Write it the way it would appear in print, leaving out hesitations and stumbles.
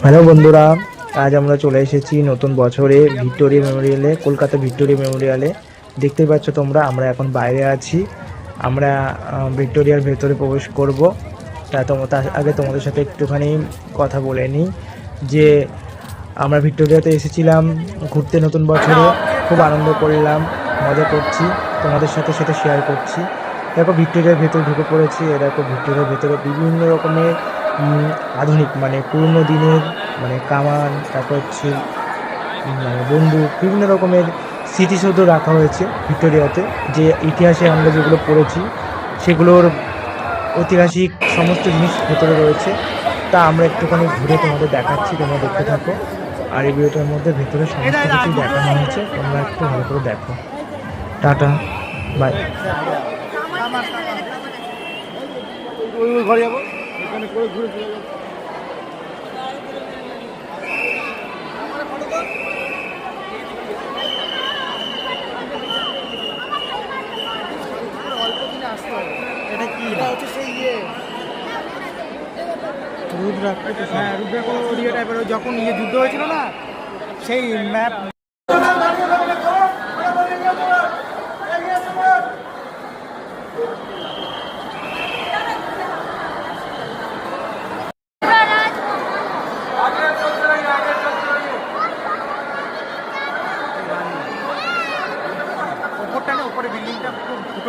Hello বন্ধুরা, আজ আমরা চলে এসেছি নতুন বছরে ভিক্টোরিয়া মেমোরিয়ালে, কলকাতা ভিক্টোরিয়া মেমোরিয়ালে। দেখতেই পাচ্ছ তোমরা, আমরা এখন বাইরে আছি। আমরা ভিক্টোরিয়ার ভেতরে প্রবেশ করব। তার আগে তোমাদের সাথে একটুখানি কথা বলে নিই যে আমরা ভিক্টোরিয়াতে এসেছিলাম ঘুরতে নতুন বছরে। খুব আনন্দ করলাম, মজা করছি, তোমাদের সাথে সেটা শেয়ার করছি। দেখো ভিক্টোরিয়ার ভেতরে ঢুকে পড়েছি। দেখো ভিক্টোরিয়ার ভেতরে বিভিন্ন রকমের আধুনিক মানে পুরনো দিনের মানে কামান, তারপর হচ্ছে মানে বন্দুক, বিভিন্ন রকমের স্মৃতিসৌধ রাখা হয়েছে ভিক্টোরিয়াতে। যে ইতিহাসে আমরা যেগুলো পড়েছি সেগুলোর ঐতিহাসিক সমস্ত জিনিস ভেতরে রয়েছে। তা আমরা একটুখানি ঘুরে তোমাদের দেখাচ্ছি, তোমরা দেখতে থাকো। আর এই ভিডিওটার মধ্যে ভেতরে সমস্ত কিছুই দেখানো হয়েছে, তোমরা একটু ভালো করে দেখো। Tata, bye. ঘরে যাবো, এখানে করে ঘুরে চলে যাবো। এটা কি? এটা হচ্ছে সেই রুদ্রাক্ষ। হ্যাঁ, রুদ্রাক্ষ টাইপের। যখন যুদ্ধ হয়েছিল না, সেই ম্যাপ। ওপরটা না, ওপরে বিল্ডিংটা খুব ছোট।